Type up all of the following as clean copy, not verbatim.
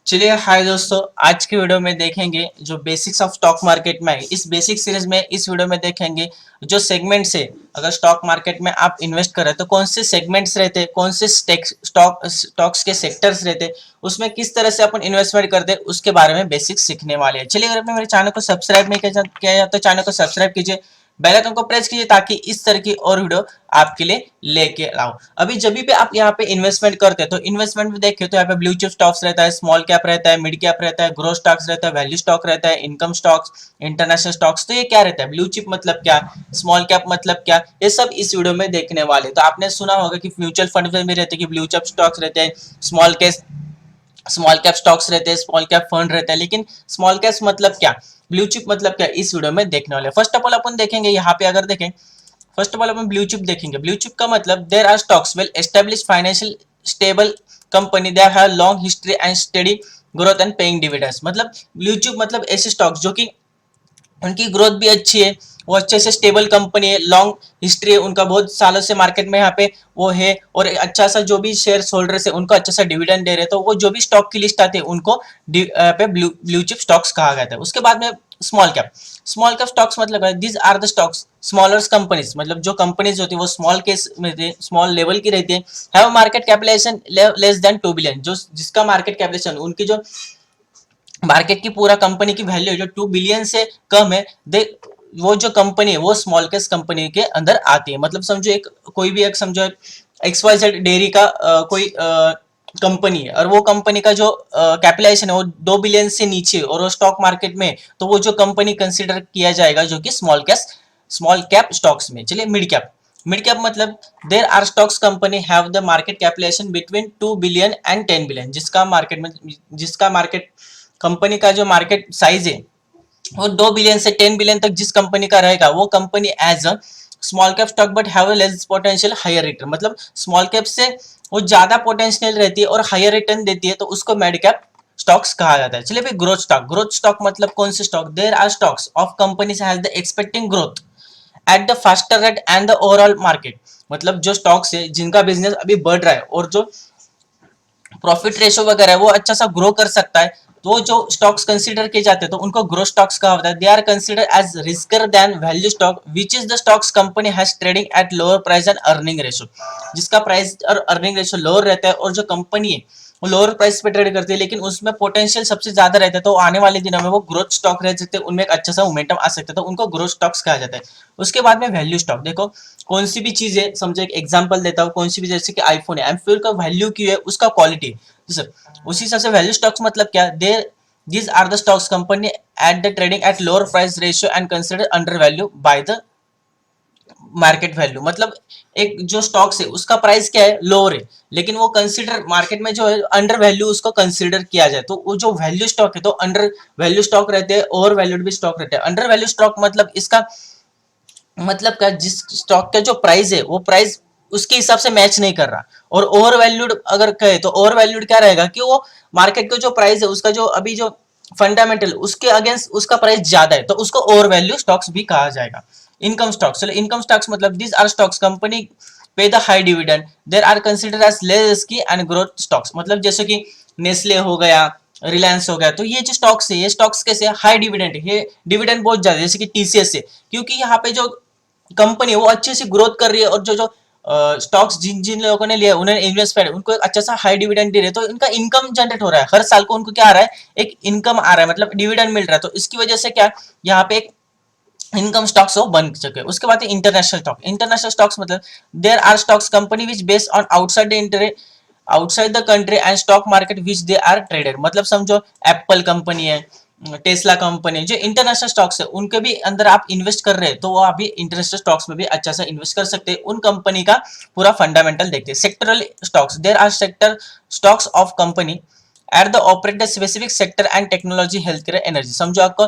चलिए हाय दोस्तों, आज की वीडियो में देखेंगे जो बेसिक्स ऑफ स्टॉक मार्केट में है। इस बेसिक सीरीज में इस वीडियो में देखेंगे जो सेगमेंट्स है। अगर स्टॉक मार्केट में आप इन्वेस्ट कर रहे हैं तो कौन से सेगमेंट्स रहते हैं, कौन से स्टॉक्स के सेक्टर्स रहते हैं, उसमें किस तरह से अपन इन्वेस्टमेंट करते हैं, उसके बारे में बेसिक्स सीखने वाले हैं। चलिए, अगर आपने मेरे चैनल को सब्सक्राइब नहीं किया तो चैनल को सब्सक्राइब कीजिए, बेल आइकन को प्रेस कीजिए ताकि इस तरह की और वीडियो आपके लिए लेके आओ। अभी जब भी आप यहाँ पे इन्वेस्टमेंट करते हैं तो इन्वेस्टमेंट में देखिए तो यहाँ पे ब्लू चिप स्टॉक्स रहता है, स्मॉल कैप रहता है, मिड कैप रहता है, ग्रोथ स्टॉक्स रहता है, वैल्यू स्टॉक रहता है, इनकम स्टॉक्स, इंटरनेशनल स्टॉक्स। तो ये क्या रहता है, ब्लू चिप मतलब क्या, स्मॉल कैप मतलब क्या, ये सब इस वीडियो में देखने वाले। तो आपने सुना होगा कि म्यूचुअल फंड में भी रहते हैं कि ब्लू चिप स्टॉक्स रहते हैं, स्मॉल कैप स्टॉक्स रहते हैं, स्मॉल कैप फंड रहता है। लेकिन स्मॉल कैप मतलब क्या, ब्लू चिप मतलब क्या, इस वीडियो में देखने वाले। फर्स्ट ऑफ ऑल अपन देखेंगे यहाँ पे, अगर देखें फर्स्ट ऑफ ऑल अपन ब्लू चिप देखेंगे। ब्लू चिप का मतलब there are stocks well establish financial stable company that have long history and steady growth and paying dividends. मतलब ब्लू चिप मतलब ऐसे स्टॉक्स जो कि उनकी ग्रोथ भी अच्छी है, वो अच्छे से स्टेबल कंपनी है, लॉन्ग हिस्ट्री है उनका, बहुत सालों से मार्केट में यहाँ पे वो है, और अच्छा सा जो भी शेयर होल्डर्स है उनको अच्छा सा डिविडेंड दे रहे हैं। तो वो जो भी स्टॉक की लिस्ट आती है उनको पे ब्लू चिप स्टॉक्स कहा जाता है। उसके बाद में स्मॉल कैप स्टॉक्स मतलब these are the stocks smaller companies, मतलब जो कंपनीज होती है वो स्मॉल केस में स्मॉल लेवल की रहती है, have market capitalization less than 2 billion, जो जिसका मार्केट कैपिटलाइजेशन उनकी जो मार्केट की पूरा कंपनी की वैल्यू जो 2 बिलियन से कम है, दे वो जो कंपनी है वो स्मॉल कैप कंपनी के अंदर आती है। मतलब समझो एक कोई भी एक समझो XYZ डेयरी का कोई कंपनी है, और वो कंपनी का जो कैपिटलाइजेशन है वो 2 बिलियन से नीचे और वो स्टॉक मार्केट में, तो वो जो कंपनी कंसिडर किया जाएगा जो कि स्मॉल कैप स्टॉक्स में। चलिए मिड कैप मतलब there are stocks company have the market capitalization between 2 billion and 10 billion, जिसका मार्केट कंपनी का जो मार्केट साइज है वो 2 बिलियन से 10 बिलियन तक जिस कंपनी का रहेगा वो company as a small cap stock but have less potential higher return. मतलब स्मॉल कैप से वो ज्यादा पोटेंशियल रहती है और हायर रिटर्न देती है, तो उसको मिड कैप स्टॉक्स कहा जाता है। चलिए भाई, ग्रोथ स्टॉक मतलब कौन से stock, there are stocks of companies has the expecting growth at the faster rate and the overall market. मतलब जो स्टॉक्स है जिनका बिजनेस अभी बढ़ रहा है और जो प्रॉफिट रेशो वगैरह है वो अच्छा सा ग्रो कर सकता है, तो जो स्टॉक्स कंसीडर किए जाते हैं तो उनको ग्रोथ स्टॉक्स कहा होता है। They are consider as riskier than value stock which is the stocks company has trading at lower price and earning ratio, जिसका प्राइस और अर्निंग रेशो लोअर रहता है और जो कंपनी है वो लोअर प्राइस पे ट्रेड करती है लेकिन उसमें पोटेंशियल सबसे ज्यादा रहता है, तो आने वाले दिनों में वो ग्रोथ स्टॉक रह सकते हैं, उनमें एक अच्छा सा मोमेंटम आ सकता है, तो उनको ग्रोथ स्टॉक्स कहा जाता है। उसके बाद में वैल्यू स्टॉक देखो, कौन सी भी चीज है, समझो एक एग्जांपल देता हूँ, कौन सी भी, जैसे कि आईफोन है, आईफोन का वैल्यू क्यों है, उसका क्वालिटी सर, उसी हिसाब से वैल्यू स्टॉक्स मतलब क्या, देर these are the stocks company at the trading at lower price ratio and considered undervalue by the market value. मतलब एक जो स्टॉक्स है उसका प्राइस क्या है, लोअर है, लेकिन वो कंसिडर मार्केट में जो है अंडर वैल्यू उसको कंसिडर किया जाए, तो वो जो वैल्यू स्टॉक है तो अंडर वैल्यू स्टॉक रहते हैं, ओवर वैल्यूड भी स्टॉक रहते हैं। अंडर वैल्यू स्टॉक मतलब इसका मतलब क्या, जिस स्टॉक का जो प्राइस है वो प्राइस उसके हिसाब से मैच नहीं कर रहा, और ओवर वैल्यूड अगर कहे तो ओवर वैल्यूड क्या रहेगा कि वो मार्केट का जो प्राइस है उसका जो अभी जो फंडामेंटल उसके अगेंस्ट उसका प्राइस ज्यादा है, तो उसको ओवर वैल्यू स्टॉक्स भी कहा जाएगा। इनकम स्टॉक्स, चलो इनकम स्टॉक्स मतलब this are stocks company pay the high dividend there are consider as less risky and growth stocks. मतलब जैसे कि नेस्ले हो गया, रिलायंस हो गया, तो ये जो स्टॉक्स है ये स्टॉक्स कैसे हाई डिविडेंड है, ये डिविडेंड बहुत ज्यादा, जैसे कि TCS है, क्योंकि यहाँ पे जो कंपनी वो अच्छे से ग्रोथ कर रही है और जो जो स्टॉक्स जिन जिन लोगों ने लिया उन्हें इन्वेस्टमेंट उनको एक अच्छा सा हाई डिविडेंड दे रहे हैं, तो इनका इनकम जनरेट हो रहा है, हर साल को उनको क्या आ रहा है, एक इनकम आ रहा है, मतलब डिविडेंड मिल रहा है, तो इसकी वजह से क्या यहाँ पे एक इनकम स्टॉक्स हो बन सके। उसके बाद इंटरनेशनल स्टॉक्स मतलब there are stocks company which based on outside the country and stock market which they are traded. मतलब समझो एप्पल कंपनी है, टेस्ला कंपनी, जो इंटरनेशनल स्टॉक्स है उनके भी अंदर आप इन्वेस्ट कर रहे हैं, तो वो अभी इंटरनेशनल स्टॉक्स में भी अच्छा सा इन्वेस्ट कर सकते हैं, उन कंपनी का पूरा फंडामेंटल देखते हैं। Sectoral stocks, there are sector stocks of company at the operate the specific sector and technology health care energy. समझो आपको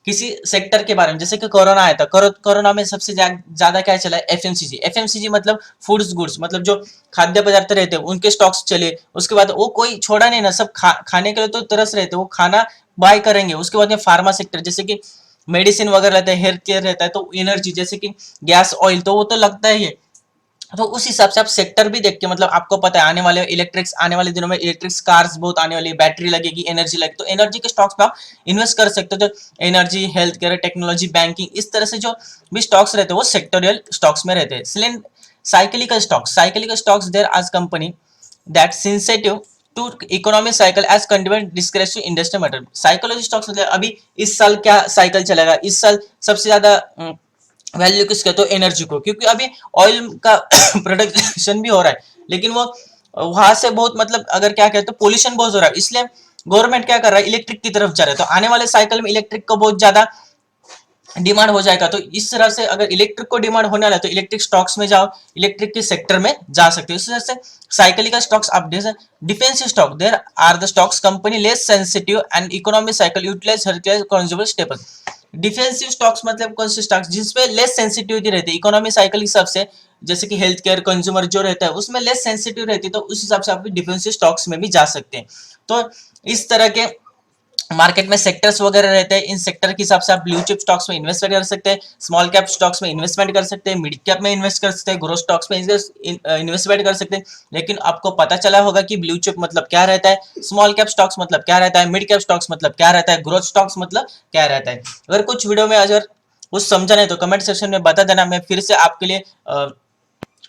किसी सेक्टर के बारे में, जैसे कि कोरोना आया था, कोरोना में सबसे ज्यादा क्या चला है, एफएमसीजी मतलब फूड्स गुड्स, मतलब जो खाद्य पदार्थ रहते हैं उनके स्टॉक्स चले। उसके बाद वो कोई छोड़ा नहीं ना, सब खाने के लिए तो तरस रहे थे, वो खाना बाय करेंगे। उसके बाद में फार्मा सेक्टर, जैसे कि मेडिसिन वगैरह रहता है, हेल्थ केयर रहता है, तो एनर्जी जैसे कि गैस ऑयल, तो वो तो लगता ही है। तो उस हिसाब से आप सेक्टर भी देख के, मतलब आपको पता है आने वाले इलेक्ट्रिक्स, आने वाले दिनों में इलेक्ट्रिक्स कार्स बहुत आने वाली है, बैटरी लगेगी, एनर्जी लगेगी, तो एनर्जी के स्टॉक्स में आप इन्वेस्ट कर सकते हो। जो energy, health care, technology, banking, इस तरह से जो भी स्टॉक्स रहते हैं वो सेक्टोरियल स्टॉक्स में रहते हैं। Cyclical stocks there are company that sensitive to economic cycle as continued discretionary industry matter. Psychology stocks मतलब अभी इस साल क्या साइकिल चलेगा, इस साल सबसे ज्यादा वैल्यू किसका, तो एनर्जी को, क्योंकि अभी ऑयल का प्रोडक्शन भी हो रहा है, लेकिन वो वहां से बहुत, मतलब अगर क्या कहते हैं, पोल्यूशन बहुत हो रहा है, इसलिए गवर्नमेंट क्या कर रहा है, इलेक्ट्रिक की तरफ जा रहा है। तो आने वाले साइकिल में इलेक्ट्रिक को बहुत ज्यादा डिमांड हो जाएगा। तो इस तरह से अगर इलेक्ट्रिक को डिमांड होने वाला है तो इलेक्ट्रिक स्टॉक्स में जाओ, इलेक्ट्रिक के सेक्टर में जा सकते हो। इस तरह से साइकिलिकल स्टॉक्स आप defensive stock there are the stocks company less sensitive and economic cycle utilize her consumer staple. Defensive stocks मतलब कौन से स्टॉक्स जिसमें लेस सेंसिटिविटी रहती है इकोनॉमिक साइकिल के हिसाब से, जैसे कि हेल्थ केयर, कंज्यूमर जो रहता है उसमें लेस सेंसिटिव रहती है, तो उस हिसाब से आप डिफेंसिव स्टॉक्स में भी जा सकते हैं। तो इस तरह के मार्केट में सेक्टर्स वगैरह रहते हैं, इन सेक्टर के हिसाब से आप ब्लू चिप स्टॉक्स में इन्वेस्ट कर सकते हैं, स्मॉल कैप स्टॉक्स में इन्वेस्टमेंट कर सकते हैं, मिड कैप में इन्वेस्ट कर सकते हैं, ग्रोथ स्टॉक्स में इन्वेस्टमेंट कर सकते हैं। लेकिन आपको पता चला होगा कि ब्लू चिप मतलब क्या रहता है, स्मॉल कैप स्टॉक्स मतलब क्या रहता है, मिड कैप स्टॉक्स मतलब क्या रहता है, ग्रोथ स्टॉक्स मतलब क्या रहता है। अगर कुछ वीडियो में अगर कुछ समझा नहीं तो कमेंट सेक्शन में बता देना, मैं फिर से आपके लिए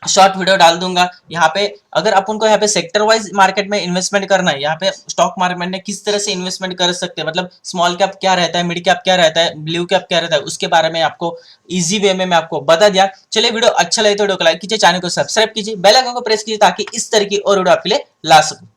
शॉर्ट वीडियो डाल दूंगा। यहाँ पे अगर अपन को यहाँ पे सेक्टर वाइज मार्केट में इन्वेस्टमेंट करना है, यहाँ पे स्टॉक मार्केट में किस तरह से इन्वेस्टमेंट कर सकते हैं, मतलब स्मॉल कैप क्या रहता है, मिड कैप क्या रहता है, ब्लू कैप क्या रहता है, उसके बारे में आपको इजी वे में मैं आपको बता दिया। चलिए वीडियो अच्छा लगे तो वीडियो को लाइक कीजिए, चैनल को सब्सक्राइब कीजिए, बेल आइकन को प्रेस कीजिए ताकि इस तरह की और वीडियो आपके लिए ला सकूं।